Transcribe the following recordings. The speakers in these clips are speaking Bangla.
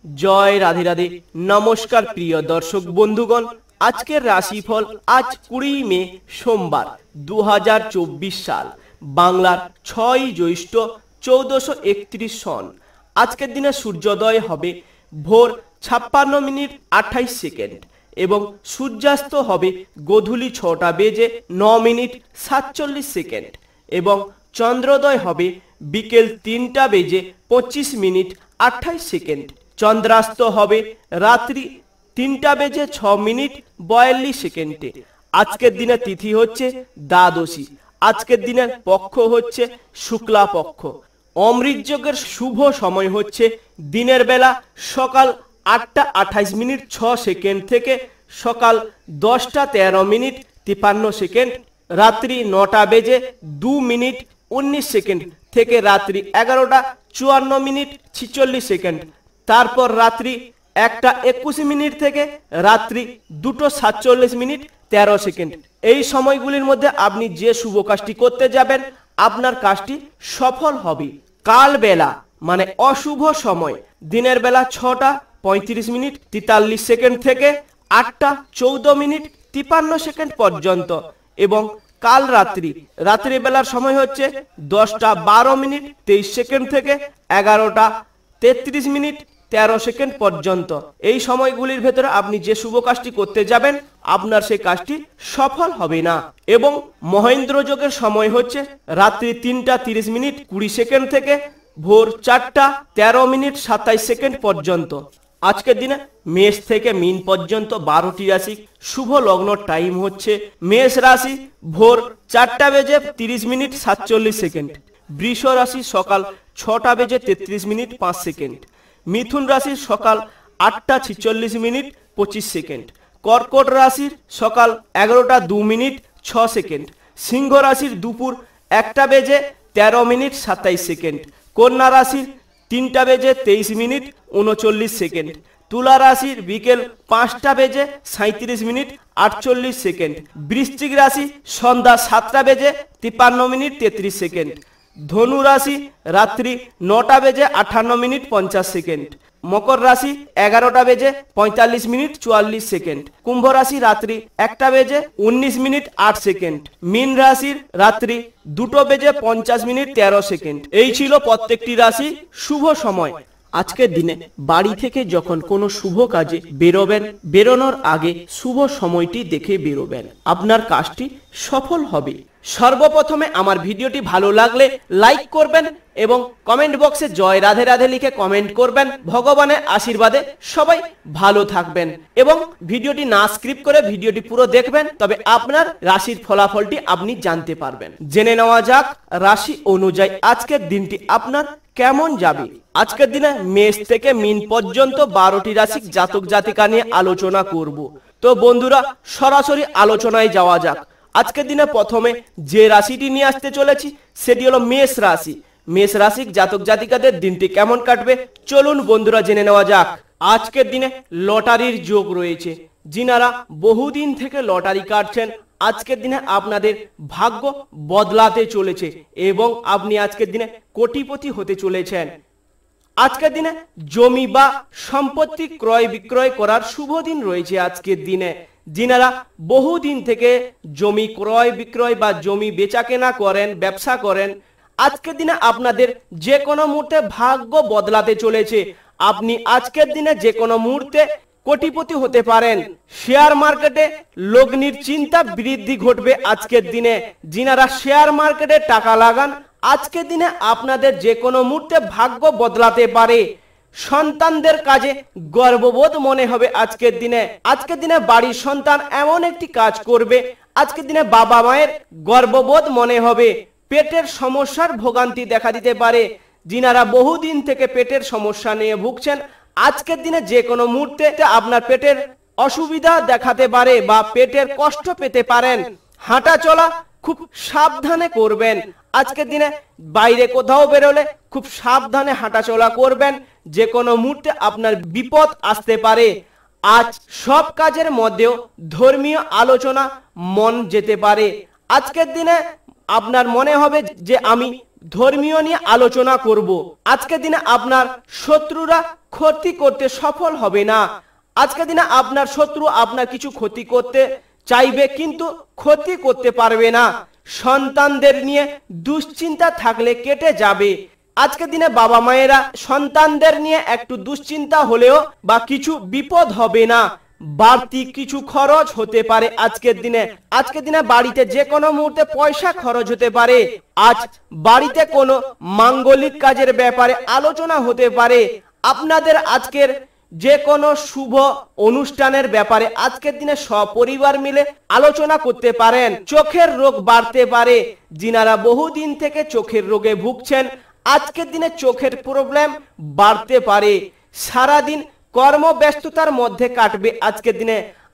জয় রাধে রাধে। নমস্কার প্রিয় দর্শক বন্ধুগণ, আজকের রাশিফল আজ 20 মে সোমবার 2024 সাল, বাংলার 6 জ্যৈষ্ঠ 1431 সন। আজকের দিনে সূর্যোদয় হবে ভোর 56 মিনিট 28 সেকেন্ড এবং সূর্যাস্ত হবে গোধূলি 6টা বেজে 9 মিনিট 47 সেকেন্ড এবং চন্দ্রোদয় হবে বিকেল 3টা বেজে 25 মিনিট 28 সেকেন্ড। চন্দ্রাস্ত হবে রাত্রি 3টা বেজে 6 মিনিট 42 সেকেন্ডে। আজকের দিনে তিথি হচ্ছে দ্বাদশী। আজকের দিনের পক্ষ হচ্ছে শুক্লা পক্ষ। অমৃত যোগের শুভ সময় হচ্ছে দিনের বেলা সকাল 8টা 28 মিনিট 6 সেকেন্ড থেকে সকাল 10টা 13 মিনিট 53 সেকেন্ড, রাত্রি 9টা বেজে 2 মিনিট 19 সেকেন্ড থেকে রাত্রি 11টা 54 মিনিট 46 সেকেন্ড। তারপর রাত্রি 1টা 21 মিনিট থেকে রাত্রি 2টো 47 মিনিট 13 সেকেন্ড। এই সময়গুলির মধ্যে আপনি যে শুভ কাজটি করতে যাবেন আপনার কাজটি সফল হবে। কাল বেলা মানে অশুভ সময় দিনের বেলা 6টা 35 মিনিট 43 সেকেন্ড থেকে 8টা 14 মিনিট 53 সেকেন্ড পর্যন্ত এবং কাল রাত্রি বেলার সময় হচ্ছে 10টা 12 মিনিট 23 সেকেন্ড থেকে 11টা 33 মিনিট 13 সেকেন্ড পর্যন্ত। এই সময়গুলির ভেতরে আপনি যে শুভ কাজটি করতে যাবেন আপনার সেই কাজটি সফল হবে না। এবং মহেন্দ্র যোগের সময় হচ্ছে রাত্রি 3টা 30 মিনিট 20 সেকেন্ড থেকে ভোর 4টা 13 মিনিট 27 সেকেন্ড পর্যন্ত। আজকের দিনে মেষ থেকে মীন পর্যন্ত 12টি রাশি শুভ লগ্ন টাইম হচ্ছে মেষ রাশি ভোর 4টা বেজে 30 মিনিট 47 সেকেন্ড, বৃষ রাশি সকাল 6টা বেজে 33 মিনিট 5 সেকেন্ড, মিথুন রাশির সকাল 8টা 46 মিনিট 25 সেকেন্ড, কর্কট রাশির সকাল 11টা 2 মিনিট 6 সেকেন্ড, সিংহ রাশির দুপুর 1টা বেজে 13 মিনিট 27 সেকেন্ড, কন্যা রাশির 3টা বেজে 23 মিনিট 39 সেকেন্ড, তুলা রাশির বিকেল 5টা বেজে 37 মিনিট 48 সেকেন্ড, বৃশ্চিক রাশি সন্ধ্যা 7টা বেজে 53 মিনিট 33 সেকেন্ড, ধনু রাশি রাত্রি 9টা বেজে 58 মিনিট 50 সেকেন্ড, মকর রাশি 11টা বেজে 45 মিনিট 44 সেকেন্ড, কুম্ভ রাশি রাত্রি 1টা বেজে 19 মিনিট 8 সেকেন্ড, মীন রাশির রাত্রি 2টো বেজে 50 মিনিট 13 সেকেন্ড। এই ছিল প্রত্যেকটি রাশি শুভ সময়। আজকের দিনে বাড়ি থেকে যখন কোনো শুভ কাজে বেরোবেন, বেরোনোর আগে শুভ সময়টি দেখে বেরোবেন, আপনার কাজটি সফল হবে। সর্বপ্রথমে আমার ভিডিওটি ভালো লাগলে লাইক করবেন এবং কমেন্ট বক্সে জয় রাধে রাধে লিখে কমেন্ট করবেন। ভগবানের আশীর্বাদে সবাই ভালো থাকবেন এবং ভিডিওটি না স্কিপ করে ভিডিওটি পুরো দেখবেন, তবে আপনার রাশির ফলাফলটি আপনি জানতে পারবেন। জেনে নেওয়া যাক রাশি অনুযায়ী আজকের দিনটি আপনার কেমন যাবে। আজকের দিনে মেষ থেকে মীন পর্যন্ত 12টি রাশির জাতক জাতিকা নিয়ে আলোচনা করব। তো বন্ধুরা সরাসরি আলোচনায় যাওয়া যাক। আজকের দিনে প্রথমে যে রাশিটি নিয়ে আসতে চলেছি সেটি হলো মেষ রাশি। মেষ রাশির জাতক জাতিকাদের দিনটি কেমন কাটবে চলুন বন্ধুরা জেনে নেওয়া যাক। আজকের দিনে লটারির যোগ রয়েছে। যিনারা বহুদিন থেকে লটারি কাটছেন আজকের দিনে আপনাদের ভাগ্য বদলাতে চলেছে এবং আপনি আজকের দিনে কোটিপতি হতে চলেছেন। আজকের দিনে জমি বা সম্পত্তি ক্রয় বিক্রয় করার শুভ দিন রয়েছে। আজকের দিনে যিনারা বহুদিন থেকে জমি ক্রয় বিক্রয় বা জমি বেচাকেনা করেন, ব্যবসা করেন, আজকের দিনে আপনাদের যে কোনো মুহূর্তে ভাগ্য বদলাতে চলেছে। আপনি আজকের দিনে যে কোনো মুহূর্তে কোটিপতি হতে পারেন। শেয়ার মার্কেটে লগ্নির চিন্তা বৃদ্ধি ঘটবে আজকের দিনে। যিনারা শেয়ার মার্কেটে টাকা লাগান আজকের দিনে আপনাদের যে কোনো মুহূর্তে ভাগ্য বদলাতে পারে। সন্তানদের কাজে গর্ববোধ মনে হবে আজকের দিনে। আজকের দিনে বাড়ির সন্তান এমন একটি কাজ করবে আজকের দিনে বাবা মায়ের গর্ববোধ মনে হবে। পেটের সমস্যার ভোগান্তি দেখা দিতে পারে। যিনারা বহুদিন থেকে পেটের সমস্যা নিয়ে ভুগছেন আজকের দিনে যে কোনো মুহূর্তে আপনার পেটের অসুবিধা দেখাতে পারে বা পেটের কষ্ট পেতে পারেন। হাঁটা চলা খুব সাবধানে করবেন। আজকের দিনে বাইরে কোথাও বেরোলে খুব সাবধানে হাঁটাচলা করবেন, যে কোনো মুহূর্তে আপনার বিপদ আসতে পারে। আজ সব কাজের মধ্যেও ধর্মীয় আলোচনা মন যেতে পারে। আজকের দিনে আপনার মনে হবে যে আমি ধর্মীয় নিয়ে আলোচনা করব। আজকের দিনে আপনার শত্রুরা ক্ষতি করতে সফল হবে না। আজকের দিনে আপনার শত্রু আপনার কিছু ক্ষতি করতে চাইবে কিন্তু ক্ষতি করতে পারবে না। সন্তানদের নিয়ে দুশ্চিন্তা থাকলে কেটে যাবে। আজকের দিনে বাবা মায়েরা সন্তানদের নিয়ে একটু দুশ্চিন্তা হলেও বা কিছু বিপদ হবে না। বাড়তি কিছু খরচ হতে পারে আজকের দিনে বাড়িতে যে কোনো মুহূর্তে পয়সা খরচ হতে পারে। আজ বাড়িতে কোনো মাঙ্গলিক কাজের ব্যাপারে আলোচনা হতে পারে। আপনাদের আজকের যে কোনো শুভ অনুষ্ঠানের ব্যাপারে আজকের দিনে সপরিবার মিলে আলোচনা করতে পারেন। চোখের রোগ বাড়তে পারে। যিনারা বহুদিন থেকে চোখের রোগে ভুগছেন, আজকের দিনে চোখের প্রবলেম বাড়তে পারে। সারাদিন কর্মব্যস্ততার মধ্যে কাটবে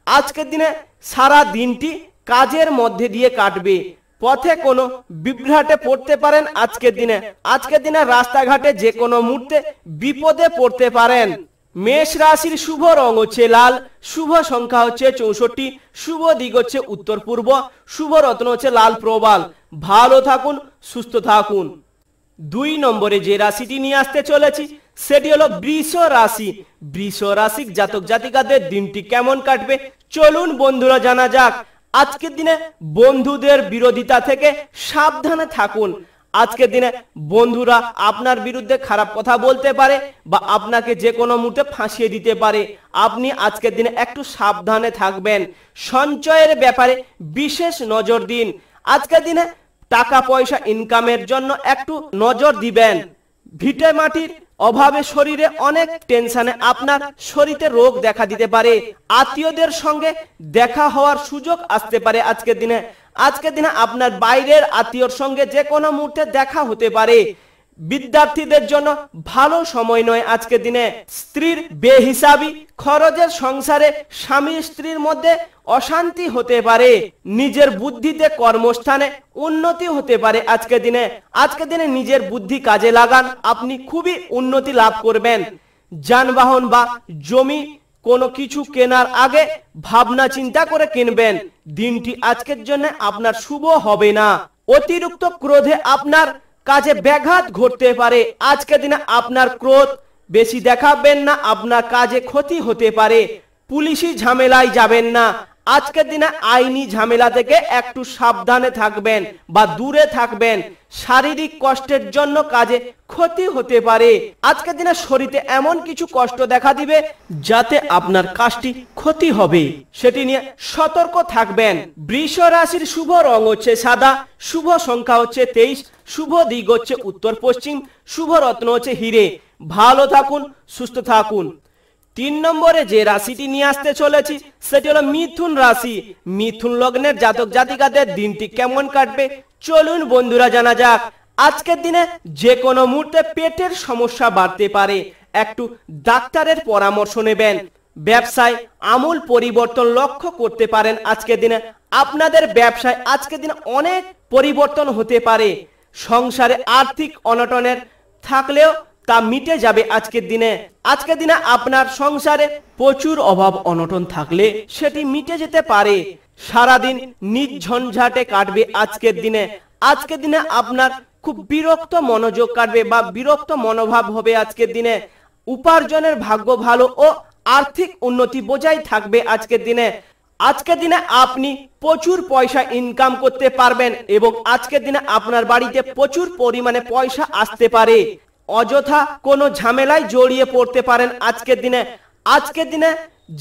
আজকের দিনে সারা দিনটি কাজের মধ্যে দিয়ে কাটবে। পথে কোনো বিভ্রাটে পড়তে পারেন আজকের দিনে রাস্তাঘাটে যে কোনো মুহূর্তে বিপদে পড়তে পারেন। মেষ রাশির শুভ রং হচ্ছে লাল, শুভ সংখ্যা হচ্ছে 64, শুভ দিক হচ্ছে উত্তর পূর্ব, শুভ রত্ন হচ্ছে লাল প্রবাল। ভালো থাকুন, সুস্থ থাকুন। 2 নম্বরে যে রাশিটি নিয়ে আসতে চলেছি সেটি হলো বৃষ রাশি। বৃষ রাশি জাতক জাতিকাদের দিনটি কেমন কাটবে চলুন বন্ধুরা জানা যাক। আজকের দিনে বন্ধুদের বিরোধিতা থেকে সাবধানে থাকুন। আজকের দিনে বন্ধুরা আপনার বিরুদ্ধে খারাপ কথা বলতে পারে বা আপনাকে যে কোনো মুহূর্তে ফাঁসিয়ে দিতে পারে। আপনি আজকের দিনে একটু সাবধানে থাকবেন। সঞ্চয়ের ব্যাপারে বিশেষ নজর দিন। আজকের দিনে টাকা পয়সা ইনকামের জন্য একটু নজর দিবেন। ভিটে মাটির অভাবে শরীরে অনেক টেনশনে আপনার শরীরে রোগ দেখা দিতে পারে। আত্মীয়দের সঙ্গে দেখা হওয়ার সুযোগ আসতে পারে আজকের দিনে আপনার বাইরের আত্মীয়র সঙ্গে যে কোনো মুহূর্তে দেখা হতে পারে। বিদ্যার্থীদের জন্য ভালো সময় নয় আজকের দিনে। স্ত্রীর বেহিসাবি খরচের সংসারে স্বামী স্ত্রীর মধ্যে অশান্তি হতে পারে। নিজের বুদ্ধিতে কর্মস্থানে উন্নতি হতে পারে আজকের দিনে নিজের বুদ্ধি কাজে লাগান, আপনি খুবই উন্নতি লাভ করবেন। যানবাহন বা জমি কোনো কিছু কেনার আগে ভাবনা চিন্তা করে কিনবেন। দিনটি আজকের জন্য আপনার শুভ হবে না। অতিরিক্ত ক্রোধে আপনার কাজে ব্যাঘাত ঘটতে পারে। আজকের দিনে আপনার ক্রোধ বেশি দেখাবেন না, আপনার কাজে ক্ষতি হতে পারে। পুলিশি ঝামেলায় যাবেন না। আজকের দিনে আইনি ঝামেলা থেকে একটু সাবধানে থাকবেন বা দূরে থাকবেন। শারীরিক কষ্টের জন্য কাজে ক্ষতি হতে পারে। আজকের দিনে শরীরে এমন কিছু কষ্ট দেখা দিবে যাতে আপনার কাজটি ক্ষতি হবে, সেটি নিয়ে সতর্ক থাকবেন। বৃষ রাশির শুভ রং হচ্ছে সাদা, শুভ সংখ্যা হচ্ছে 23, শুভ দিক হচ্ছে উত্তর পশ্চিম, শুভ রত্ন হচ্ছে হিরে। ভালো থাকুন, সুস্থ থাকুন। 3 নম্বরে যে রাশিটি নিয়ে আসতে চলেছি সেটি হলো মিথুন রাশি। মিথুন লগ্নের জাতক জাতিকাদের দিনটি কেমন কাটবে চলুন বন্ধুরা জানা যাক। আজকের দিনে যে কোনো মুহূর্তে পেটের সমস্যা বাড়তে পারে, একটু ডাক্তারের পরামর্শ নেবেন। ব্যবসায় আমূল পরিবর্তন লক্ষ্য করতে পারেন আজকের দিনে। আপনাদের ব্যবসায় আজকের দিনে অনেক পরিবর্তন হতে পারে। সংসারে আর্থিক অনটনের থাকলেও তা মিটে যাবে আজকের দিনে আপনার সংসারে প্রচুর অভাব অনটন থাকলে সেটি মিটে যেতে পারে। সারাদিন নির্ঝঞ্ঝাটে কাটবে আজকের দিনে আপনার খুব বিরক্ত মনোযোগ কাটবে বা বিরক্ত মনোভাব হবে আজকের দিনে। উপার্জনের ভাগ্য ভালো ও আর্থিক উন্নতি বজায় থাকবে আজকের দিনে আপনি প্রচুর পয়সা ইনকাম করতে পারবেন এবং আজকের দিনে আপনার বাড়িতে প্রচুর পরিমাণে পয়সা আসতে পারে। অযথা কোনো ঝামেলায় জড়িয়ে পড়তে পারেন আজকের দিনে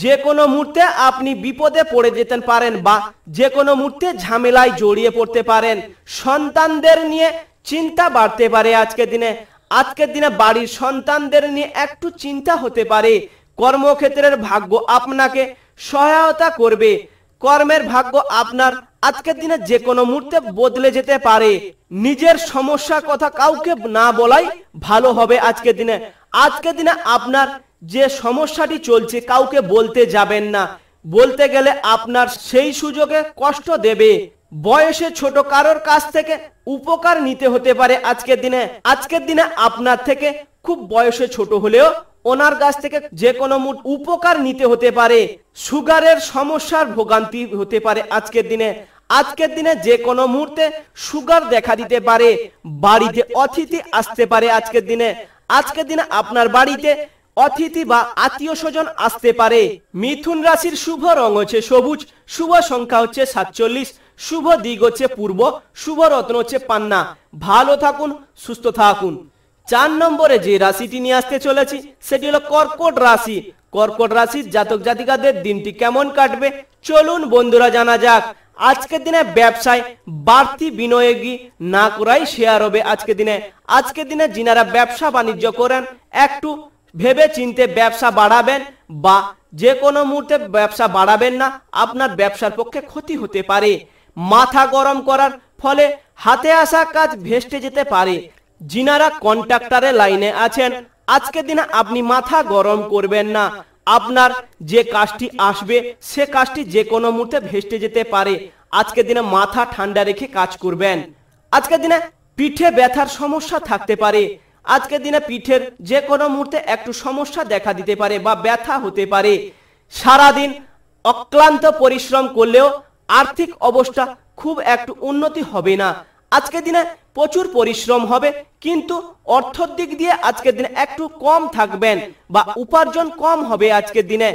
যে কোনো মুহূর্তে আপনি বিপদে পড়ে যেতে পারেন বা যে কোনো মুহূর্তে ঝামেলায় জড়িয়ে পড়তে পারেন। সন্তানদের নিয়ে চিন্তা বাড়তে পারে আজকের দিনে বাড়ির সন্তানদের নিয়ে একটু চিন্তা হতে পারে। কর্মক্ষেত্রের ভাগ্য আপনাকে সহায়তা করবে। কর্মের ভাগ্য আপনার আজকের দিনে যে কোনো মুহূর্তে বদলে যেতে পারে। নিজের সমস্যার কথা কাউকে না বলাই ভালো হবে আজকের দিনে আপনার যে সমস্যাটি চলছে কাউকে বলতে যাবেন না। বলতে গেলে আপনার সেই সুযোগে কষ্ট দেবে। বয়সে ছোট কারোর কাছ থেকে উপকার নিতে হতে পারে আজকের দিনে আপনার থেকে খুব বয়সে ছোট হলেও ওনার কাছ থেকে যে কোনো উপকার নিতে হতে পারে। সুগারের সমস্যার ভোগান্তি হতে পারে আজকের দিনে যে কোনো মুহূর্তে সুগার দেখা দিতে পারে, বাড়িতে অতিথি আসতে পারে আজকের দিনে আপনার বাড়িতে অতিথি বা আত্মীয় স্বজন আসতে পারে। মিথুন রাশির শুভ রং হচ্ছে সবুজ, শুভ সংখ্যা হচ্ছে 47, শুভ দিক হচ্ছে পূর্ব, শুভ রত্ন হচ্ছে পান্না। ভালো থাকুন, সুস্থ থাকুন। 4 নম্বরে যে রাশিটি নিয়ে আসতে চলেছি সেটি হলো কর্কট রাশি। কর্কট রাশির জাতক জাতিকাদের দিনটি কেমন কাটবে চলুন বন্ধুরা জানা যাক। আজকের দিনে ব্যবসায় বাড়তি বিনিয়োগী না করাই শেয়ার হবে। আজকের দিনে যিনারা ব্যবসা বাণিজ্য করেন একটু ভেবে চিনতে ব্যবসা বাড়াবেন, বা যে কোনো মুহূর্তে ব্যবসা বাড়াবেন না, আপনার ব্যবসার পক্ষে ক্ষতি হতে পারে। মাথা গরম করার ফলে হাতে আসা কাজ ভেস্তে যেতে পারে। যিনারা কন্ট্রাক্টরের লাইনে আছেন আজকের দিনে আপনি মাথা গরম করবেন না, আপনার যে কাজটি আসবে সে কাজটি যে কোনো মুহূর্তে ভেস্তে যেতে পারে। আজকের দিনে মাথা ঠান্ডা রেখে কাজ করবেন। আজকের দিনে পিঠে ব্যথার সমস্যা থাকতে পারে। আজকের দিনে পিঠের যে কোনো মুহূর্তে একটু সমস্যা দেখা দিতে পারে বা ব্যথা হতে পারে। সারাদিন অক্লান্ত পরিশ্রম করলেও আর্থিক অবস্থা খুব একটু উন্নতি হবে না। আজকের দিনে প্রচুর পরিশ্রম হবে, কিন্তু অর্থের দিক দিয়ে আজকের দিনে একটু কম থাকবেন বা উপার্জন কম হবে। আজকের দিনে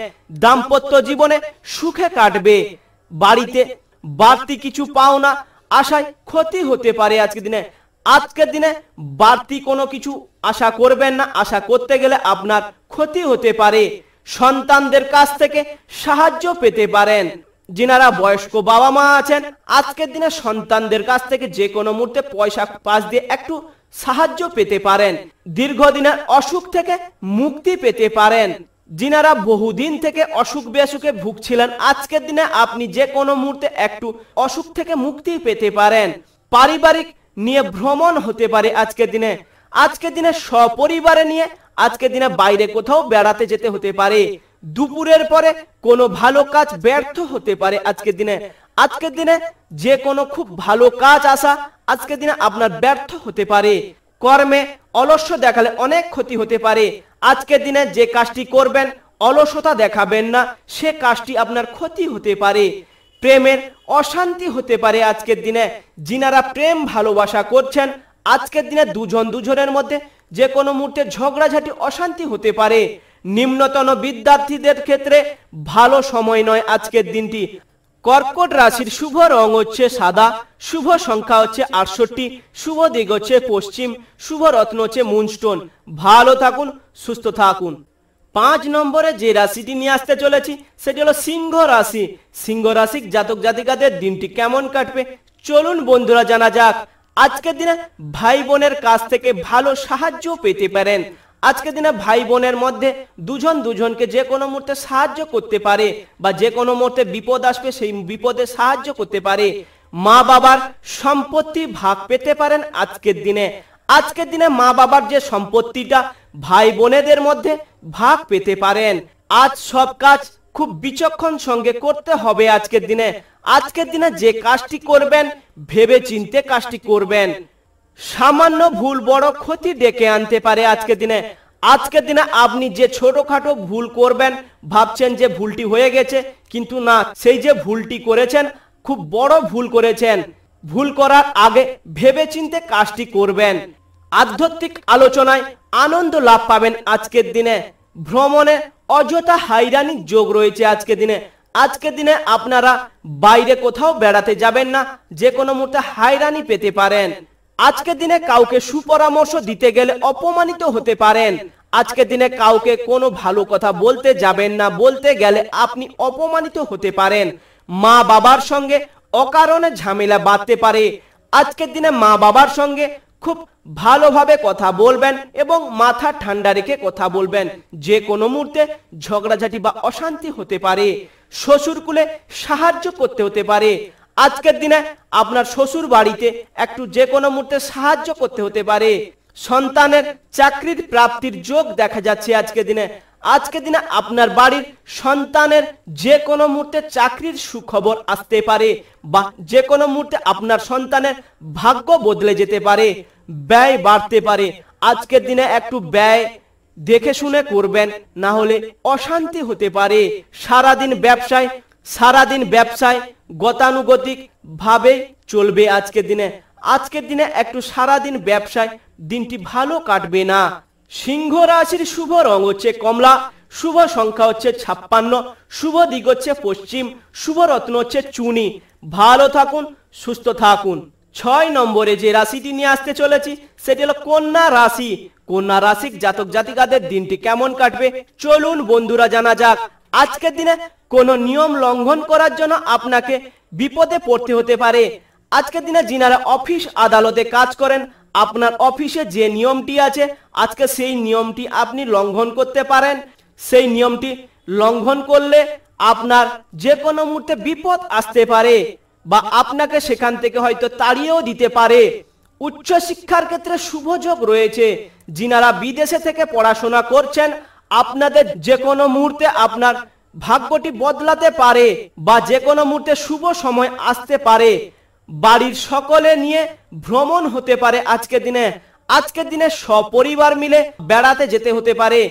দাম্পত্য জীবনে সুখে কাটবে। বাড়িতে বাড়তি কিছু পাওনা আশায় ক্ষতি হতে পারে। আজকের দিনে বাড়তি কোনো কিছু আশা করবেন না, আশা করতে গেলে আপনার ক্ষতি হতে পারে। সন্তানদের কাছ থেকে সাহায্য পেতে পারেন। যিনারা বয়স্ক বাবা মা আছেন আজকের দিনে সন্তানদের কাছ থেকে যে কোনো মুহূর্তে পয়সা পাস দিয়ে একটু সাহায্য পেতে পারেন। দীর্ঘদিনের অসুখ থেকে মুক্তি পেতে পারেন। যিনারা বহুদিন থেকে অসুখ বিসুখে ভুগছিলেন আজকের দিনে আপনি যে কোনো মুহূর্তে একটু অসুখ থেকে মুক্তি পেতে পারেন। পারিবারিক নিয়ে ভ্রমণ হতে পারে আজকের দিনে সপরিবারে নিয়ে আজকের দিনে বাইরে কোথাও বেড়াতে যেতে হতে পারে। দুপুরের পরে কোনো ভালো কাজ ব্যর্থ হতে পারে। আজকের দিনে যে কোনো খুব ভালো কাজ আসা আজকের দিনে আপনার ব্যর্থ হতে পারে। কর্মে অলস্য দেখালে অনেক ক্ষতি হতে পারে। আজকের দিনে যে কাজটি করবেন অলসতা দেখাবেন না, সে কাজটি আপনার ক্ষতি হতে পারে। প্রেমের অশান্তি হতে পারে আজকের দিনে। যিনারা প্রেম ভালোবাসা করছেন আজকের দিনে দুজনের মধ্যে যে কোনো মুহূর্তে ঝগড়াঝাটি অশান্তি হতে পারে। নিম্নতন বিদ্যার্থীদের ক্ষেত্রে ভালো সময় নয় আজকের দিনটি। কর্কট রাশির শুভ রং হচ্ছে সাদা, শুভ সংখ্যা হচ্ছে 68, শুভ দিক হচ্ছে পশ্চিম, শুভ রত্ন হচ্ছে মুনস্টোন। ভালো থাকুন, সুস্থ থাকুন। 5 নম্বরে যে রাশিটি নিয়ে আসতে চলেছি সেটি হলো সিংহ রাশি। সিংহ রাশির জাতক জাতিকাদের দিনটি কেমন কাটবে চলুন বন্ধুরা জানা যাক। আজকের দিনে ভাই বোনের কাছ থেকে ভালো সাহায্য পেতে পারেন। আজকের দিনে ভাই বোনের মধ্যে দুজনকে যে কোনো মুহূর্তে সাহায্য করতে পারে, বা যে কোনো মুহূর্তে বিপদ আসবে সেই বিপদে সাহায্য করতে পারে। মা বাবার সম্পত্তি ভাগ পেতে পারেন আজকের দিনে মা বাবার যে সম্পত্তিটা ভাই বোনেদের মধ্যে ভাগ পেতে পারেন। আজ সব কাজ খুব বিচক্ষণ সঙ্গে করতে হবে। আজকের দিনে যে কাজটি করবেন ভেবে চিনতে কাজটি করবেন। সামান্য ভুল বড় ক্ষতি ডেকে আনতে পারে আজকের দিনে আপনি যে ছোটখাটো ভুল করবেন ভাবছেন যে ভুলটি হয়ে গেছে, কিন্তু না, সেই যে ভুলটি করেছেন খুব বড় ভুল করেছেন। ভুল করার আগে ভেবে চিনতে কাজটি করবেন। আধ্যাত্মিক আলোচনায় আনন্দ লাভ পাবেন আজকের দিনে। ভ্রমণে অযথা হয়রানির যোগ রয়েছে আজকের দিনে আপনারা বাইরে কোথাও বেড়াতে যাবেন না, যে কোনো মুহূর্তে হয়রানি পেতে পারেন। আজকের দিনে কাউকে সুপরামর্শ দিতে গেলে অপমানিত হতে পারেন। আজকের দিনে কাউকে কোনো ভালো কথা বলতে যাবেন না, বলতে গেলে আপনি অপমানিত হতে পারেন। মা বাবার সঙ্গে অকারণে ঝামেলা বাঁধতে পারে। আজকের দিনে মা বাবার সঙ্গে খুব ভালোভাবে কথা বলবেন এবং মাথা ঠান্ডা রেখে কথা বলবেন। যে কোনো মুহূর্তে ঝগড়াঝাটি বা অশান্তি হতে পারে। শ্বশুরকুলে সাহায্য করতে হতে পারে। আজকের দিনে আপনার শ্বশুর বাড়িতে একটু যে কোনো মুহূর্তে সাহায্য করতে হতে পারে। সন্তানের চাকরির প্রাপ্তির যোগ দেখা যাচ্ছে আজকের দিনে আপনার বাড়ির সন্তানের যে কোনো মুহূর্তে চাকরির সুখবর আসতে পারে, বা যে কোনো মুহূর্তে আপনার সন্তানের ভাগ্য বদলে যেতে পারে। ব্যয় বাড়তে পারে। আজকের দিনে একটু ব্যয় দেখে শুনে করবেন, না হলে অশান্তি হতে পারে। সারাদিন ব্যবসায় গতানুগতিক ভাবে চলবে আজকের দিনে। আজকের দিনে একটু সারাদিন ব্যবসায় দিনটি ভালো কাটবে না। সিংহ রাশির শুভ রং হচ্ছে কমলা, শুভ সংখ্যা হচ্ছে 56, শুভ দিক হচ্ছে পশ্চিম, শুভ রত্ন হচ্ছে চুনি। ভালো থাকুন, সুস্থ থাকুন। 6 নম্বরে যে রাশিটি নিয়ে আসতে চলেছি সেটি হলো কন্যা রাশি। কন্যা রাশির জাতক জাতিকাদের দিনটি কেমন কাটবে চলুন বন্ধুরা জানা যাক। আজকের দিনে কোনো নিয়ম লঙ্ঘন করার জন্য আপনাকে বিপদে পড়তে হতে পারে। আজকের দিনে যিনারা অফিস আদালতে কাজ করেন, আপনার অফিসে যে নিয়মটি আছে আজকে সেই নিয়মটি আপনি লঙ্ঘন করতে পারেন। সেই নিয়মটি লঙ্ঘন করলে আপনার যে কোনো মুহূর্তে বিপদ আসতে পারে বা আপনাকে সেখান থেকে হয়তো তাড়িয়েও দিতে পারে। উচ্চ শিক্ষার ক্ষেত্রে শুভ যোগ রয়েছে। যিনারা বিদেশে থেকে পড়াশোনা করছেন, আপনাদের যে কোনো মুহূর্তে আপনার ভাগ্যটি বদলাতে পারে বা যে কোনো মুহূর্তে শুভ সময় আসতে পারে। বাড়ির সকলে নিয়ে ভ্রমণ হতে পারে আজকের দিনে। আজকের দিনে সপরিবার মিলে বেড়াতে যেতে হতে পারে।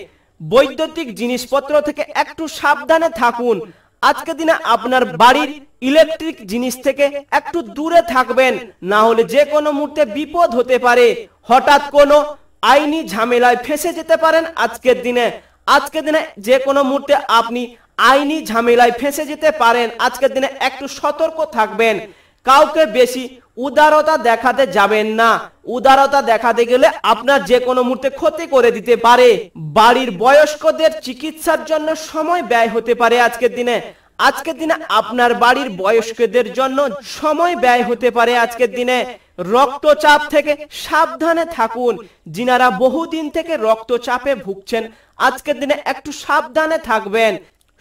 বৈদ্যুতিক জিনিসপত্র থেকে একটু সাবধানে থাকুন। আজকের দিনে আপনার বাড়ির ইলেকট্রিক জিনিস থেকে একটু দূরে থাকবেন, না হলে যে কোনো মুহূর্তে বিপদ হতে পারে। হঠাৎ কোনো আইনি ঝামেলায় ফেসে যেতে পারেন আজকের দিনে। আজকের দিনে যে কোনো মুহূর্তে আপনি আইনি ঝামেলায় ফেসে যেতে পারেন। আজকের দিনে একটু সতর্ক থাকবেন। কাউকে বেশি উদারতা দেখাতে যাবেন না। উদারতা দেখাতে গেলে আপনার যে কোনো মুহূর্তে ক্ষতি করে দিতে পারে। বাড়ির বয়স্কদের চিকিৎসার জন্য সময় ব্যয় হতে পারে আজকের দিনে। আজকের দিনে আপনার বাড়ির বয়স্কদের জন্য সময় ব্যয় হতে পারে আজকের দিনে। রক্তচাপ থেকে সাবধানে থাকুন। যিনারা বহুদিন থেকে রক্তচাপে ভুগছেন আজকের দিনে একটু সাবধানে থাকবেন।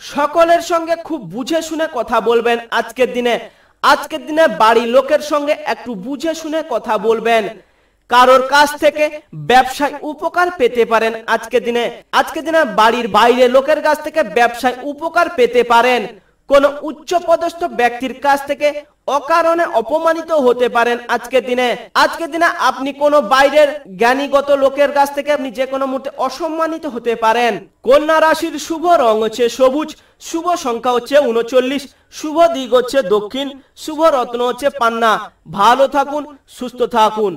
সকলের সঙ্গে খুব বুঝে শুনে কথা বলবেন আজকের দিনে। আজকের দিনে বাড়ির লোকের সঙ্গে একটু বুঝে শুনে কথা বলবেন। কারোর কাছ থেকে ব্যবসায় উপকার পেতে পারেন আজকের দিনে। আজকের দিনে বাড়ির বাইরে লোকের কাছ থেকে ব্যবসায় উপকার পেতে পারেন। কোন উচ্চপদস্থ ব্যক্তির কাছ থেকে অকারণে অপমানিত হতে পারেন আজকের দিনে। আজকের দিনে আপনি কোনো বাইরের জ্ঞানীগত লোকের কাছ থেকে আপনি যে কোনো মুহূর্তে অসম্মানিত হতে পারেন। কন্যা রাশির শুভ রং হচ্ছে সবুজ, শুভ সংখ্যা হচ্ছে 39, শুভ দিক হচ্ছে দক্ষিণ, শুভ রত্ন হচ্ছে পান্না। ভালো থাকুন, সুস্থ থাকুন।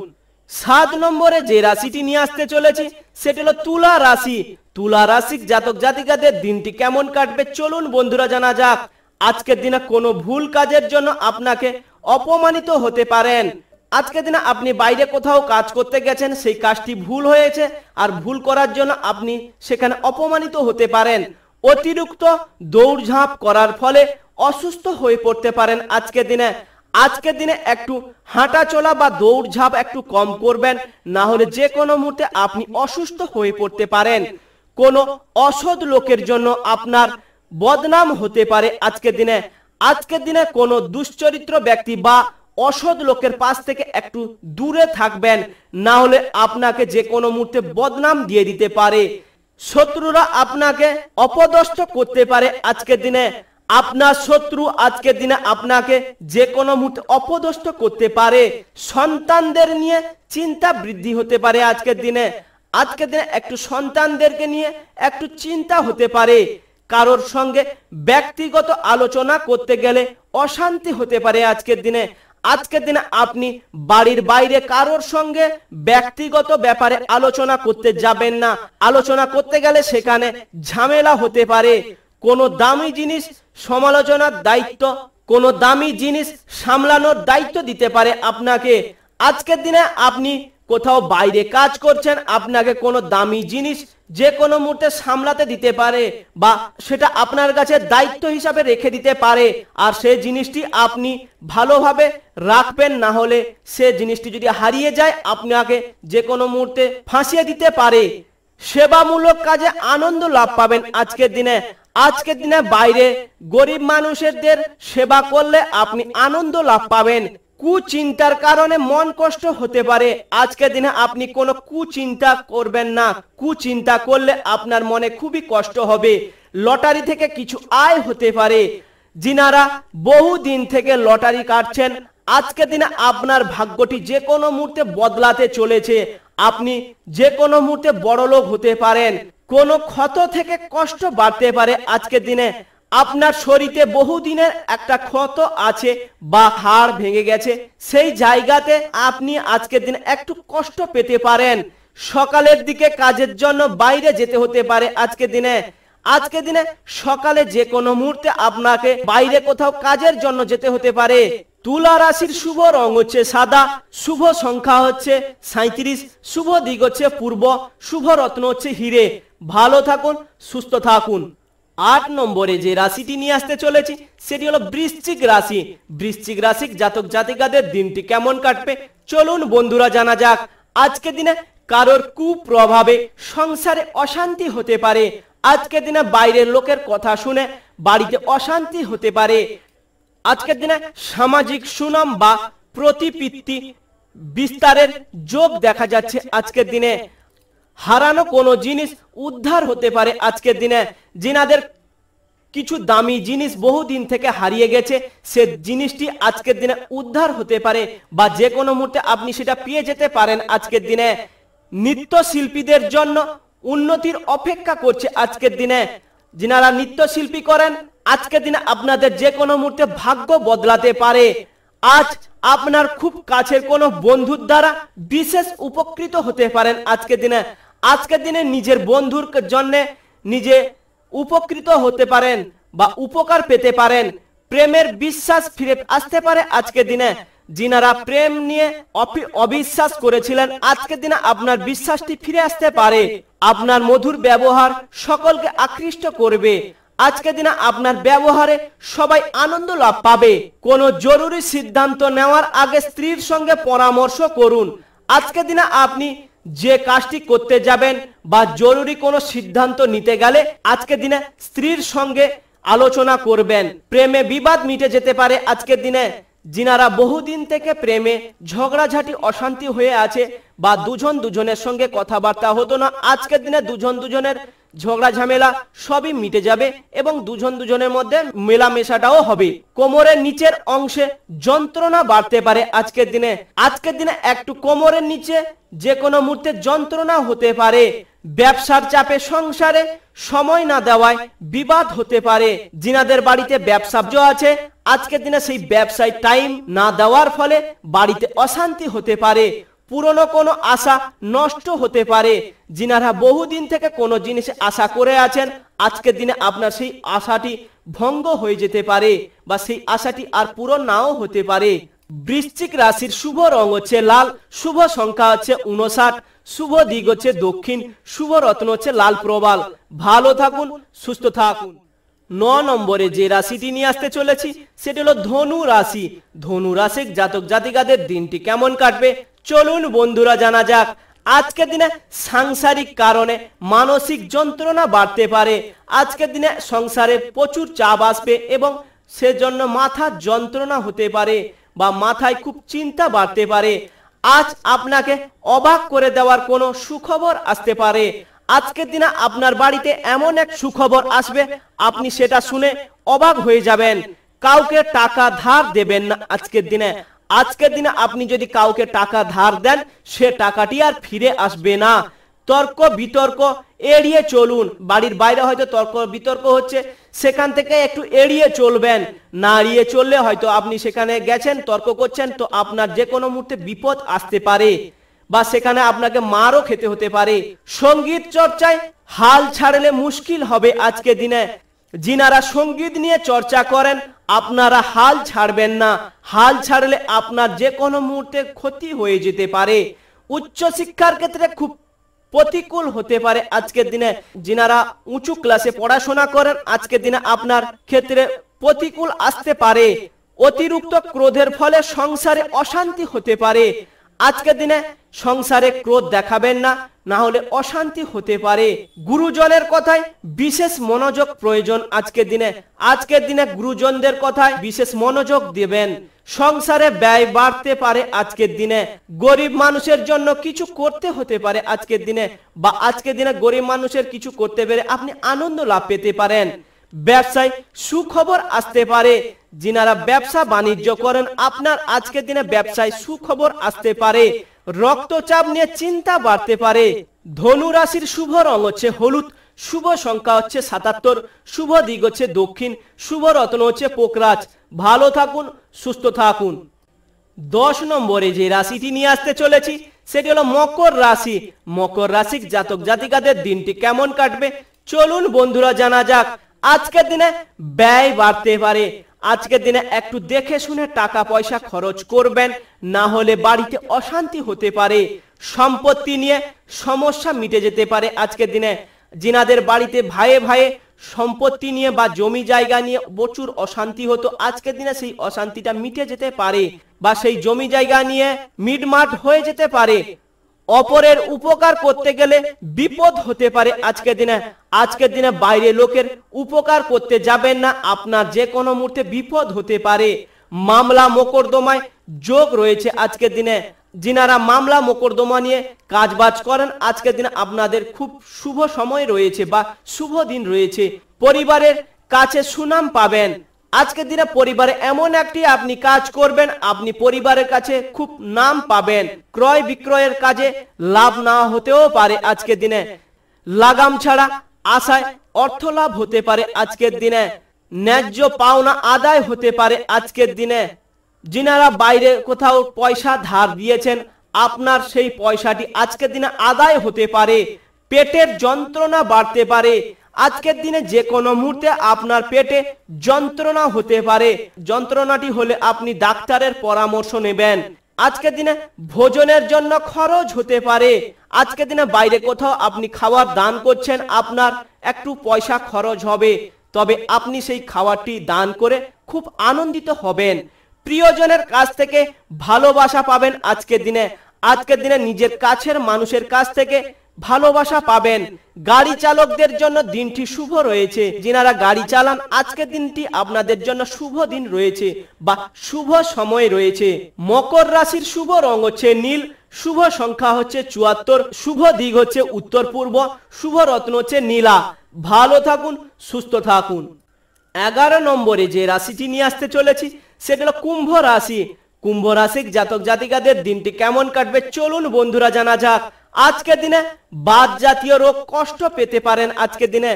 7 নম্বরে যে রাশিটি নিয়ে আসতে চলেছি সেটা হলো তুলা রাশি। তুলা রাশির জাতক জাতিকাদের দিনটি কেমন কাটবে চলুন বন্ধুরা জানা যাক। আজকের দিনে কোনো ভুল কাজের জন্য আপনাকে অপমানিত হতে পারেন। আজকের দিনে আপনি বাইরে কোথাও কাজ করতে গেছেন, সেই কাজটি ভুল হয়েছে আর ভুল করার জন্য আপনি সেখানে অপমানিত হতে পারেন। অতিরিক্ত দৌড়ঝাঁপ করার ফলে অসুস্থ হয়ে পড়তে পারেন আজকের দিনে। আজকের দিনে একটু হাঁটা চলা বা দৌড়ঝাঁপ একটু কম করবেন, না হলে যে কোনো মুহূর্তে আপনি অসুস্থ হয়ে পড়তে পারেন। কোনো অসৎ লোকের জন্য আপনার বদনাম হতে পারে আজকের দিনে। আজকের দিনে কোনো দুশ্চরিত্র ব্যক্তি বা অসৎ লোকের পাশ থেকে একটু দূরে থাকবেন, না হলে আপনাকে যে কোনো মুহূর্তে বদনাম দিয়ে দিতে পারে। শত্রুরা আপনাকে অপদস্থ করতে পারে আজকের দিনে। আপনার শত্রু আজকের দিনে আপনাকে যে কোনো মুহূর্তে অপদস্থ করতে পারে। সন্তানদের নিয়ে চিন্তা বৃদ্ধি হতে পারে আজকের দিনে। আজকের দিনে একটু সন্তানদেরকে নিয়ে একটু চিন্তা হতে পারে। কারোর সঙ্গে ব্যক্তিগত আলোচনা করতে গেলে অশান্তি হতে পারে আজকের দিনে। আজকের দিনে আপনি বাড়ির বাইরে কারোর সঙ্গে ব্যক্তিগত ব্যাপারে আলোচনা করতে যাবেন না। আলোচনা করতে গেলে সেখানে ঝামেলা হতে পারে। কোনো দামি জিনিস সমালোচনার দায়িত্ব, কোনো দামি জিনিস সামলানোর দায়িত্ব দিতে পারে আপনাকে। আজকের দিনে আপনি কোথাও বাইরে কাজ করছেন, আপনাকে কোনো দামি জিনিস যে কোনো মুহূর্তে সামলাতে দিতে পারে বা সেটা আপনার কাছে দায়িত্ব হিসাবে রেখে দিতে পারে। আর সেই জিনিসটি আপনি ভালোভাবে রাখবেন, না হলে সে জিনিসটি যদি হারিয়ে যায় আপনাকে যে কোনো মুহূর্তে ফাঁসিয়ে দিতে পারে। সেবামূলক কাজে আনন্দ লাভ পাবেন আজকের দিনে। আজকের দিনে বাইরে গরিব মানুষদের সেবা করলে আপনি আনন্দ লাভ পাবেন। কুচিন্তার কারণে মন কষ্ট হতে পারে। আজকের দিনে আপনি কোনো কুচিন্তা করবেন না। কুচিন্তা করলে আপনার মনে খুবই কষ্ট হবে। লটারি থেকে কিছু আয় হতে পারে। যিনারা বহু দিন থেকে লটারি কাটছেন, আজকের দিনে আপনার ভাগ্যটি যে কোনো মুহূর্তে বদলাতে চলেছে। আপনি যে কোনো মুহূর্তে বড়লোক হতে পারেন। কোনো ক্ষত থেকে কষ্ট বাড়তে পারে আজকের দিনে। আপনার শরীরে বহুদিনের একটা ক্ষত আছে বা হাড় ভেঙে গেছে, সেই জায়গাতে আপনি আজকের দিনে একটু কষ্ট পেতে পারেন। সকালের দিকে কাজের জন্য বাইরে যেতে হতে পারে আজকের দিনে সকালে যে কোনো মুহূর্তে আপনাকে বাইরে কোথাও কাজের জন্য যেতে হতে পারে। তুলা রাশির শুভ রং হচ্ছে সাদা, শুভ সংখ্যা হচ্ছে 37, শুভ দিক হচ্ছে পূর্ব, শুভ রত্ন হচ্ছে হিরে। ভালো থাকুন, সুস্থ থাকুন। 8 নম্বরে যে রাশিটি নিয়ে আসতে চলেছি সেটি হলো বৃশ্চিক রাশি। বৃশ্চিক রাশির জাতক জাতিকাদের দিনটি কেমন কাটবে চলুন বন্ধুরা জানা যাক। আজকে দিনে কারোর কুপ্রভাবে সংসারে অশান্তি হতে পারে। আজকের দিনে বাইরের লোকের কথা শুনে বাড়িতে অশান্তি হতে পারে। আজকের দিনে সামাজিক সুনাম বা প্রতিপত্তি বিস্তারের যোগ দেখা যাচ্ছে। আজকের দিনে হারানো কোনো জিনিস উদ্ধার হতে পারে। আজকের দিনে যিনাদের কিছু দামি জিনিস বহুদিন থেকে হারিয়ে গেছে সে জিনিসটি আজকের দিনে উদ্ধার হতে পারে বা যে কোনো মুহূর্তে আপনি সেটা পেয়ে যেতে পারেন। আজকের দিনে নৃত্যশিল্পীদের জন্য উন্নতির অপেক্ষা করছে। আজকের দিনে যিনারা নৃত্যশিল্পী করেন আজকের দিনে আপনাদের যে কোনো মুহূর্তে ভাগ্য বদলাতে পারে। আজ আপনার খুব কাছের কোনো বন্ধুর দ্বারা বিশেষ উপকৃত হতে পারেন। আজকের দিনে নিজের বন্ধুর জন্য নিজে উপকৃত হতে পারেন বা উপকার পেতে পারেন। প্রেমের বিশ্বাস ফিরে আসতে পারে আজকের দিনে। যিনারা প্রেম নিয়ে অবিশ্বাস করেছিলেন আজকের দিনে আপনার বিশ্বাসটি ফিরে আসতে পারে। আপনার মধুর ব্যবহার সকলকে আকৃষ্ট করবে। আজকের দিনে আপনার ব্যবহারে সবাই আনন্দ লাভ পাবে। কোনো জরুরি সিদ্ধান্ত নেওয়ার আগে স্ত্রীর সঙ্গে পরামর্শ করুন। আজকের দিনে আপনি যে কাজটি করতে যাবেন বা জরুরি কোনো সিদ্ধান্ত নিতে গেলে আজকের দিনে স্ত্রীর সঙ্গে আলোচনা করবেন। প্রেমে বিবাদ মিটে যেতে পারে আজকের দিনে। যিনারা বহুদিন থেকে প্রেমে ঝগড়াঝাটি অশান্তি হয়ে আছে বা দুজন দুজনের সঙ্গে কথাবার্তা হতো না, আজকের দিনে দুজন দুজনের ঝগড়া ঝামেলা সবই মিটে যাবে এবং দুজন দুজনের মধ্যে মেলামেশাটাও হবে। কোমরের নিচের অংশে যন্ত্রণা বাড়তে পারে আজকের দিনে একটু কোমরের নিচে যে কোনো মুহূর্তে যন্ত্রণা হতে পারে। ব্যবসার চাপে সংসারে সময় না দেওয়ায় বিবাদ হতে পারে। যিনাদের বাড়িতে ব্যবসা আছে আজকের দিনে সেই ব্যবসায় টাইম না দেওয়ার ফলে বাড়িতে অশান্তি হতে পারে। পুরনো কোনো আশা নষ্ট হতে পারে। যিনারা বহুদিন থেকে কোনো জিনিস আশা করে আছেন আজকের দিনে আপনার সেই আশাটি ভঙ্গ হয়ে যেতে পারে বা সেই আশাটি আর পূরণ নাও হতে পারে। বৃশ্চিক রাশির শুভ রং হচ্ছে লাল, শুভ সংখ্যা হচ্ছে 59, শুভ দিক হচ্ছে দক্ষিণ, শুভ রত্ন হচ্ছে লাল প্রবাল। ভালো থাকুন, সুস্থ থাকুন। 9 নম্বরে যে রাশিটি নিয়ে আসতে চলেছি সেটি হলো ধনু রাশি। ধনু রাশির জাতক জাতিকাদের দিনটি কেমন কাটবে চলুন বন্ধুরা জানা যাক। আজকের দিনে সাংসারিক কারণে মানসিক যন্ত্রণা বাড়তে পারে। আজকের দিনে সংসারে প্রচুর চাপ আসবে এবং সেজন্য মাথার যন্ত্রণা হতে পারে বা মাথায় খুব চিন্তা বাড়তে পারে। আজ আপনাকে অবাক করে দেওয়ার কোনো সুখবর আসতে পারে। আজকের দিনে আপনার বাড়িতে এমন এক সুখবর আসবে আপনি সেটা শুনে অবাক হয়ে যাবেন। কাউকে টাকা ধার দেবেন না আজকের দিনে আপনি যদি কাউকে টাকা ধার দেন সে টাকাটি আর ফিরে আসবে না। তর্ক বিতর্ক এড়িয়ে চলুন। বাড়ির বাইরে হয়তো তর্ক বিতর্ক হচ্ছে, সেখান থেকে একটু এড়িয়ে চলবেন। না এড়িয়ে চললে হয়তো আপনি সেখানে গেছেন তর্ক করছেন তো আপনার যে কোনো মুহূর্তে বিপদ আসতে পারে বা সেখানে আপনাকে মারও খেতে হতে পারে। সঙ্গীত চর্চায় হাল ছাড়লে মুশকিল হবে আজকের দিনে। যিনারা সঙ্গীত নিয়ে চর্চা করেন আপনারা হাল ছাড়বেন না। হাল ছাড়লে আপনার যে কোনো মুহূর্তে ক্ষতি হয়ে যেতে পারে। উচ্চ শিক্ষার ক্ষেত্রে খুব প্রতিকূল হতে পারে আজকের দিনে। যিনারা উঁচু ক্লাসে পড়াশোনা করেন আজকের দিনে আপনার ক্ষেত্রে প্রতিকূল আসতে পারে। অতিরিক্ত ক্রোধের ফলে সংসারে অশান্তি হতে পারে। আজকের দিনে সংসারে ক্রোধ দেখাবেন না, না হলে অশান্তি হতে পারে। গুরুজনের কথায় বিশেষ মনোযোগ প্রয়োজন আজকের দিনে গুরুজনদের কথায় বিশেষ মনোযোগ দিবেন। সংসারে ব্যয় বাড়তে পারে আজকের দিনে। গরিব মানুষের জন্য কিছু করতে হতে পারে আজকের দিনে বা আজকের দিনে গরিব মানুষের কিছু করতে পেরে আপনি আনন্দ লাভ পেতে পারেন। ব্যবসায় সুখবর আসতে পারে। যিনারা ব্যবসা বাণিজ্য করেন আপনার আজকের দিনে ব্যবসায় সুখবর আসতে পারে। রক্তচাপ নিয়ে চিন্তা বাড়তে পারে। ধনু রাশির শুভ রং হচ্ছে হলুদ, শুভ সংখ্যা হচ্ছে 77, শুভ দিক হচ্ছে দক্ষিণ, শুভ রত্ন হচ্ছে পোকরাজ। ভালো থাকুন, সুস্থ থাকুন। 10 নম্বরে যে রাশিটি নিয়ে আসতে চলেছি সেটি হলো মকর রাশি। মকর রাশির জাতক জাতিকাদের দিনটি কেমন কাটবে চলুন বন্ধুরা জানা যাক। আজকের দিনে ব্যয় বাড়তে পারে। আজকের দিনে একটু দেখে শুনে টাকা পয়সা খরচ করবেন, না হলে বাড়িতে অশান্তি হতে পারে। সম্পত্তি নিয়ে সমস্যা মিটে যেতে পারে আজকের দিনে। যিনাদের বাড়িতে ভাইয়ে ভাইয়ে সম্পত্তি নিয়ে বা জমি জায়গা নিয়ে প্রচুর অশান্তি হতো, আজকের দিনে সেই অশান্তিটা মিটে যেতে পারে, বা সেই জমি জায়গা নিয়ে মিটমাট হয়ে যেতে পারে। অপরের উপকার করতে গেলে বিপদ হতে পারে আজকের দিনে। আজকের দিনে বাইরে লোকের উপকার করতে যাবেন না, আপনার যে কোনো মুহূর্তে বিপদ হতে পারে। মামলা মোকদ্দমায় যোগ রয়েছে আজকের দিনে। যিনারা মামলা মোকদ্দমা নিয়ে কাজবাজ করেন আজকের দিনে আপনাদের খুব শুভ সময় রয়েছে বা শুভ দিন রয়েছে। পরিবারের কাছে সুনাম পাবেন আজকের দিনে। পরিবারে এমন একটি আপনি কাজ করবেন, আপনি পরিবারের কাছে খুব নাম পাবেন। ক্রয় বিক্রয়ের কাজে লাভ না হতেও পারে আজকের দিনে। লাগাম ছাড়া আশায় অর্থ লাভ হতে পারে আজকের দিনে। ন্যায্য পাওনা আদায় হতে পারে আজকের দিনে। যিনারা বাইরে কোথাও পয়সা ধার দিয়েছেন আপনার সেই পয়সাটি আজকের দিনে আদায় হতে পারে। পেটের যন্ত্রণা বাড়তে পারে আজকের দিনে। যে কোনো মুহূর্তে আপনার পেটে যন্ত্রণা হতে পারে। যন্ত্রণাটি হলে আপনি ডাক্তারের পরামর্শ নেবেন। আজকের দিনে ভোজনের জন্য খরচ হতে পারে। আজকের দিনে বাইরে কোথাও আপনি খাবার দান করছেন, আপনার একটু পয়সা খরচ হবে, তবে আপনি সেই খাবারটি দান করে খুব আনন্দিত হবেন। প্রিয়জনের কাছ থেকে ভালোবাসা পাবেন আজকের দিনে। আজকের দিনে নিজের কাছের মানুষের কাছ থেকে ভালোবাসা পাবেন। গাড়ি চালকদের জন্য দিনটি শুভ রয়েছে। যিনারা গাড়ি চালান আজকের দিনটি আপনাদের জন্য শুভ দিন রয়েছে বা শুভ সময় রয়েছে। মকর রাশির শুভ রং হচ্ছে নীল, শুভ সংখ্যা হচ্ছে 74, শুভ দিক হচ্ছে উত্তর পূর্ব, শুভ রত্ন হচ্ছে নীলা। ভালো থাকুন, সুস্থ থাকুন। 11 নম্বরে যে রাশিটি নিয়ে আসতে চলেছি সেটা হলো কুম্ভ রাশি। কুম্ভ রাশির জাতক জাতিকাদের দিনটি কেমন কাটবে চলুন বন্ধুরা জানা যাক। আজকের দিনে বাত জাতীয় রোগ কষ্ট পেতে পারেন আজকের দিনে।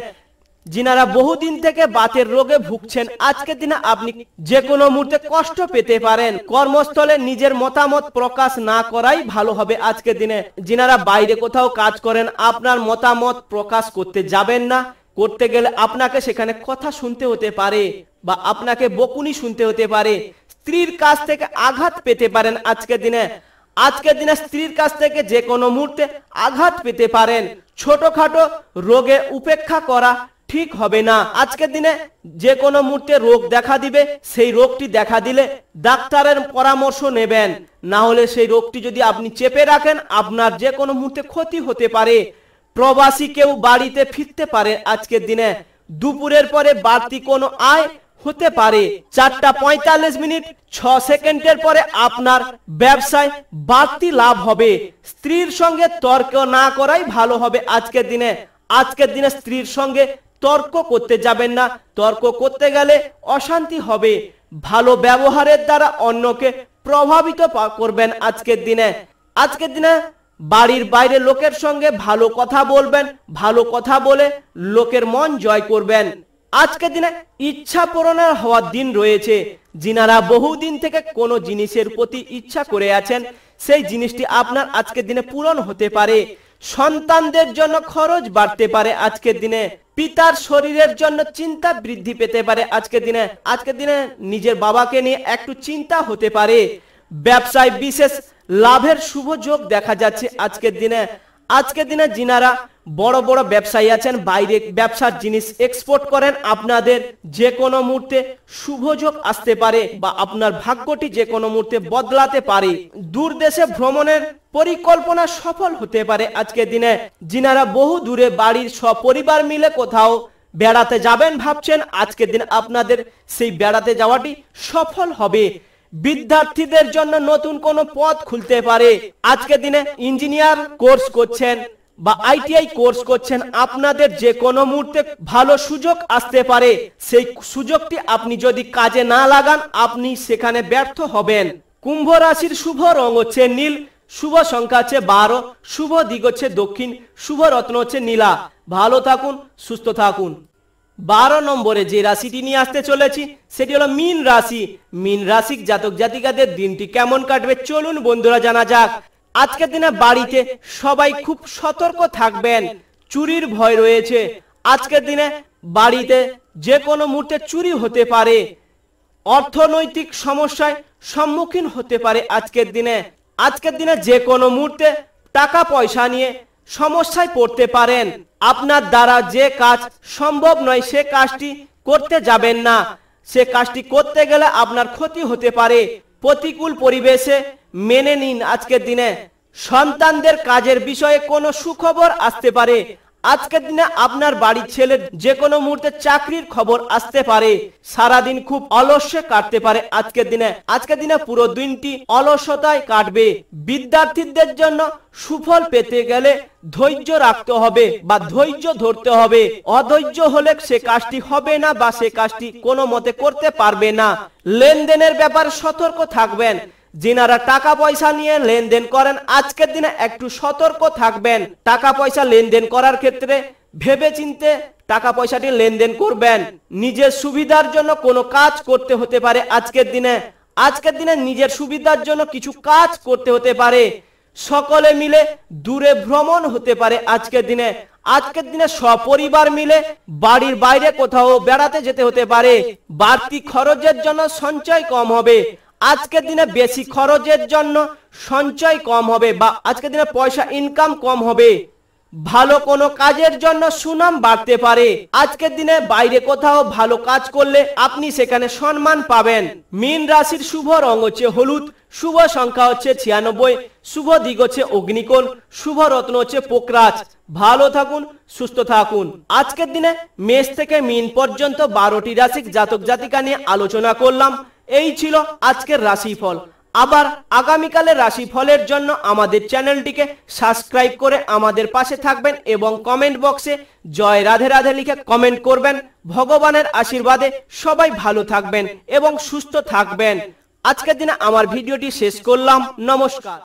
যিনারা বহুদিন থেকে বাতের রোগে ভুগছেন আজকের দিনে আপনি যে কোনো মুহূর্তে কষ্ট পেতে পারেন। কর্মস্থলে নিজের মতামত প্রকাশ না করাই ভালো হবে আজকের দিনে। যিনারা বাইরে কোথাও কাজ করেন আপনার মতামত প্রকাশ করতে যাবেন না। করতে গেলে আপনাকে সেখানে কথা শুনতে হতে পারে বা আপনাকে বকুনি শুনতে হতে পারে। স্ত্রীর কাছ থেকে আঘাত পেতে পারেন আজকের দিনে। আজকের দিনে স্ত্রীর কাছ থেকে যে কোনো মুহূর্তে আঘাত পেতে পারেন। ছোটখাটো রোগে উপেক্ষা করা ঠিক হবে না। আজকের দিনে যে কোনো মুহূর্তে রোগ দেখা দিবে, সেই রোগটি দেখা দিলে ডাক্তারের পরামর্শ নেবেন, না হলে সেই রোগটি যদি আপনি চেপে রাখেন আপনার যে কোনো মুহূর্তে ক্ষতি হতে পারে। প্রবাসী কেউ বাড়িতে ফিরতে পারে আজকের দিনে। দুপুরের পরে বাড়তি কোনো আয় হতে পারে। 4:45 6 সেকেন্ডের পরে আপনার ব্যবসায় বাড়তি লাভ হবে। স্ত্রীর সঙ্গে তর্ক না করাই ভালো হবে আজকের দিনে। আজকের দিনে স্ত্রীর সঙ্গে তর্ক করতে যাবেন না, তর্ক করতে গেলে অশান্তি হবে। ভালো ব্যবহারের দ্বারা অন্যকে প্রভাবিত করবেন আজকের দিনে। আজকের দিনে বাড়ির বাইরে লোকের সঙ্গে ভালো কথা বলবেন, ভালো কথা বলে লোকের মন জয় করবেন। আজকের দিনে ইচ্ছা পূরণের হওয়ার দিন রয়েছে। যিনারা বহুদিন থেকে কোনো জিনিসের প্রতি ইচ্ছা করে আছেন সেই জিনিসটি আপনার আজকের দিনে পূরণ হতে পারে। সন্তানদের জন্য খরচ বাড়তে পারে আজকের দিনে। পিতার শরীরের জন্য চিন্তা বৃদ্ধি পেতে পারে আজকের দিনে। আজকের দিনে নিজের বাবাকে নিয়ে একটু চিন্তা হতে পারে। ব্যবসায় বিশেষ লাভের শুভ যোগ দেখা যাচ্ছে আজকের দিনে। আজকের দিনে যিনারা বড় বড় ব্যবসায়ী আছেন, বাইরে ব্যবসার জিনিস এক্সপোর্ট করেন, আপনাদের যে কোনো মুহূর্তে শুভ যোগ আসতে পারে বা আপনার ভাগ্যটি যে কোনো মুহূর্তে বদলাতে পারে। দূর দেশে ভ্রমণের পরিকল্পনা সফল হতে পারে আজকের দিনে। যিনারা বহু দূরে বাড়ির সপরিবার মিলে কোথাও বেড়াতে যাবেন ভাবছেন, আজকের দিন আপনাদের সেই বেড়াতে যাওয়াটি সফল হবে। বিদ্যার্থীদের জন্য নতুন কোনো পথ খুলতে পারে। আজকের দিনে ইঞ্জিনিয়ার কোর্স করছেন বা আইটিআই কোর্স করছেন, আপনাদের যে কোনো মুহূর্তে ভালো সুযোগ আসতে পারে। সেই সুযোগটি আপনি যদি কাজে না লাগান আপনি সেখানে ব্যর্থ হবেন। কুম্ভ রাশির শুভ রং হচ্ছে নীল, শুভ সংখ্যা হচ্ছে 12, শুভ দিক হচ্ছে দক্ষিণ, শুভ রত্ন হচ্ছে নীলা। ভালো থাকুন, সুস্থ থাকুন। 12 নম্বরে যে রাশিটি নিয়ে আসতে চলেছি সেটি হলো মীন রাশি। মীন রাশির জাতক জাতিকাদের দিনটি কেমন কাটবে চলুন বন্ধুরা জানা যাক। আজকের দিনে বাড়িতে সবাই খুব সতর্ক থাকবেন, চুরির ভয় রয়েছে। আজকের দিনে বাড়িতে যে কোনো মুহূর্তে চুরি হতে পারে, অর্থনৈতিক সমস্যায় সম্মুখীন হতে পারে। আজকের দিনে যে কোনো মুহূর্তে টাকা পয়সা নিয়ে সমস্যায় পড়তে পারেন। আপনার দ্বারা যে কাজ সম্ভব নয় সে কাজটি করতে যাবেন না, সে কাজটি করতে গেলে আপনার ক্ষতি হতে পারে। প্রতিকূল পরিবেশে মেনে নিন। আজকের দিনে সন্তানদের কাজের বিষয়ে কোনো সুখবর আসতে পারে। আজকের দিনে আপনার বাড়ির ছেলের যে কোনো মুহূর্তে চাকরির খবর আসতে পারে। সারাদিন খুব অলস্যে কাটতে পারে। আজকের দিনে পুরো দিনটি অলসতায় কাটবে। বিদ্যার্থীদের জন্য সুফল পেতে গেলে ধৈর্য রাখতে হবে বা ধৈর্য ধরতে হবে। অধৈর্য হলে সে কাজটি হবে না বা সে কাজটি কোনো মতে করতে পারবে না। লেনদেনের ব্যাপারে সতর্ক থাকবেন। যিনারা টাকা পয়সা নিয়ে লেনদেন করেন আজকের দিনে একটু সতর্ক থাকবেন। টাকা পয়সা লেনদেন করার ক্ষেত্রে ভেবেচিন্তে টাকা পয়সাটি লেনদেন করবেন। নিজের সুবিধার জন্য কোনো কাজ করতে হতে পারে। আজকের দিনে নিজের সুবিধার জন্য কিছু কাজ করতে হতে পারে। সকলে মিলে দূরে ভ্রমণ হতে পারে। আজকের দিনে সপরিবার মিলে বাড়ির বাইরে কোথাও বেড়াতে যেতে হতে পারে। বাড়তি খরচের জন্য সঞ্চয় কম হবে। আজকের দিনে বেশি খরচের জন্য সঞ্চয় কম হবে বা আজকের দিনে পয়সা ইনকাম কম হবে। ভালো কোনো কাজের জন্য সুনাম বাড়তে পারে। আজকের দিনে বাইরে কোথাও ভালো কাজ করলে আপনি সেখানে সম্মান পাবেন। মীন রাশির শুভ রং হচ্ছে হলুদ, শুভ সংখ্যা হচ্ছে 96, শুভ দিক হচ্ছে অগ্নিকোণ, শুভ রত্ন হচ্ছে পোকরাজ। ভালো থাকুন, সুস্থ থাকুন। আজকের দিনে মেষ থেকে মীন পর্যন্ত 12টি রাশির জাতক জাতিকা নিয়ে আলোচনা করলাম। এই ছিল আজকের রাশিফল। আবার আগামীকালের রাশিফলের জন্য আমাদের চ্যানেলটিকে সাবস্ক্রাইব করে আমাদের পাশে থাকবেন এবং কমেন্ট বক্সে জয় রাধে রাধে লিখে কমেন্ট করবেন। ভগবানের আশীর্বাদে সবাই ভালো থাকবেন এবং সুস্থ থাকবেন। আজকের দিনে আমার ভিডিওটি শেষ করলাম। নমস্কার।